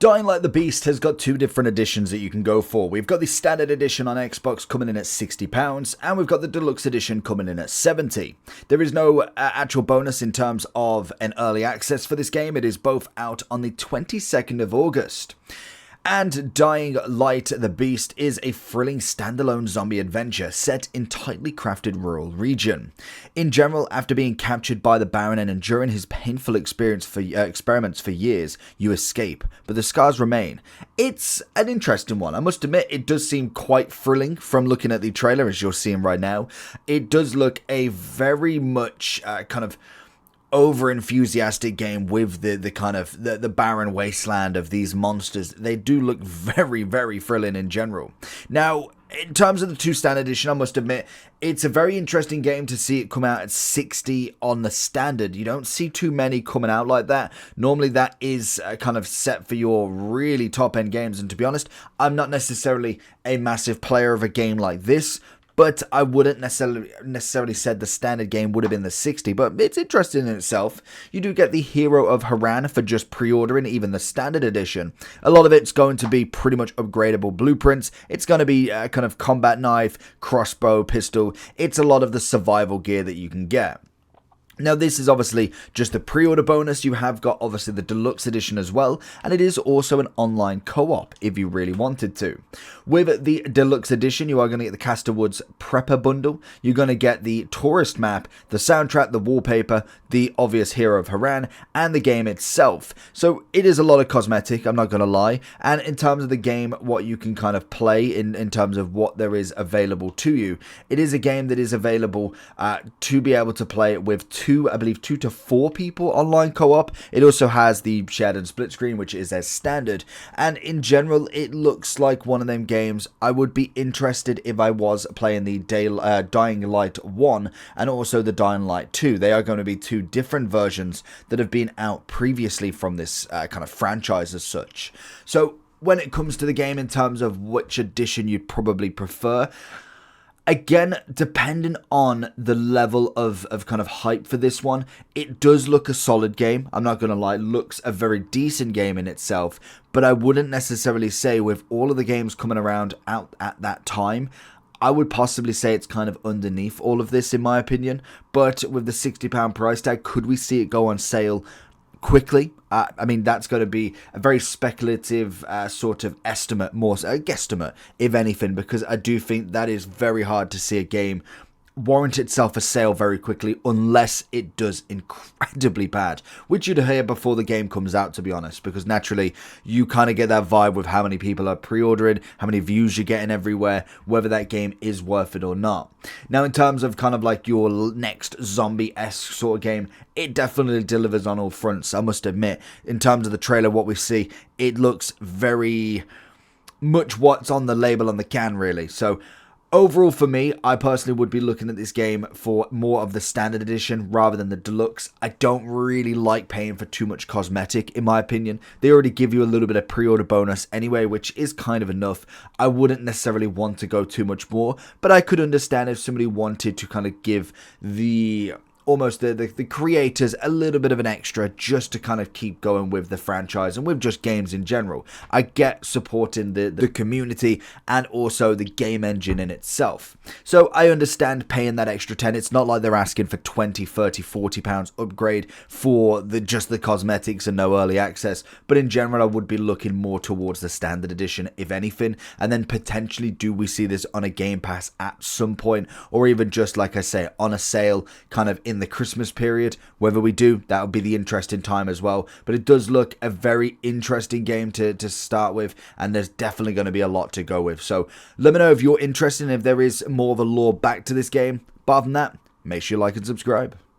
Dying Light the Beast has got two different editions that you can go for. We've got the standard edition on Xbox coming in at £60, and we've got the deluxe edition coming in at £70. There is no actual bonus in terms of an early access for this game. It is both out on the 22nd of August. And Dying Light the Beast is a thrilling standalone zombie adventure set in tightly crafted rural region. In general, after being captured by the Baron and enduring his painful experiments for years, you escape, but the scars remain. It's an interesting one. I must admit, it does seem quite thrilling from looking at the trailer, as you're seeing right now. It does look a very much kind of over-enthusiastic game with the kind of the barren wasteland of these monsters. They do look very, very thrilling in general. Now, in terms of the two standard edition, I must admit, it's a very interesting game to see it come out at 60 on the standard. You don't see too many coming out like that. Normally that is kind of set for your really top-end games, and to be honest, I'm not necessarily a massive player of a game like this, but I wouldn't necessarily said the standard game would have been the 60, but it's interesting in itself. You do get the Hero of Haran for just pre-ordering even the standard edition. A lot of it's going to be pretty much upgradable blueprints. It's going to be kind of combat knife, crossbow, pistol. It's a lot of the survival gear that you can get. Now, this is obviously just a pre-order bonus. You have got obviously the deluxe edition as well, and it is also an online co-op if you really wanted to. With the deluxe edition, you are going to get the Castor Woods Prepper bundle. You're going to get the tourist map, the soundtrack, the wallpaper, the obvious Hero of Haran, and the game itself. So it is a lot of cosmetic, I'm not going to lie. And in terms of the game, what you can kind of play in terms of what there is available to you, it is a game that is available to be able to play with I believe 2 to 4 people online co-op. It also has the shared and split screen, which is as standard, and in general it looks like one of them games I would be interested if I was playing the Dying Light 1 and also the Dying Light 2. They are going to be two different versions that have been out previously from this kind of franchise as such. So when it comes to the game in terms of which edition you'd probably prefer, again, depending on the level of kind of hype for this one, it does look a solid game. I'm not going to lie, it looks a very decent game in itself, but I wouldn't necessarily say with all of the games coming around out at that time, I would possibly say it's kind of underneath all of this in my opinion. But with the £60 price tag, could we see it go on sale quickly? I mean, that's going to be a very speculative sort of estimate, more so a guesstimate, if anything, because I do think that is very hard to see a game warrant itself a sale very quickly unless it does incredibly bad, which you'd hear before the game comes out, to be honest, because naturally you kind of get that vibe with how many people are pre-ordering, how many views you're getting everywhere, whether that game is worth it or not. Now, in terms of kind of like your next zombie-esque sort of game, it definitely delivers on all fronts, I must admit. In terms of the trailer, what we see, it looks very much what's on the label on the can, really. So overall, for me, I personally would be looking at this game for more of the standard edition rather than the deluxe. I don't really like paying for too much cosmetic, in my opinion. They already give you a little bit of pre-order bonus anyway, which is kind of enough. I wouldn't necessarily want to go too much more, but I could understand if somebody wanted to kind of give the almost the creators a little bit of an extra just to kind of keep going with the franchise and with just games in general. I get supporting the community and also the game engine in itself. So I understand paying that extra 10. It's not like they're asking for 20, 30, 40 pounds upgrade for just the cosmetics and no early access. But in general, I would be looking more towards the standard edition, if anything. And then potentially, do we see this on a Game Pass at some point, or even just, like I say, on a sale kind of in the Christmas period? Whether we do, that would be the interesting time as well. But it does look a very interesting game to start with, and there's definitely going to be a lot to go with. So let me know if you're interested and if there is more of a lore back to this game. But other than that, make sure you like and subscribe.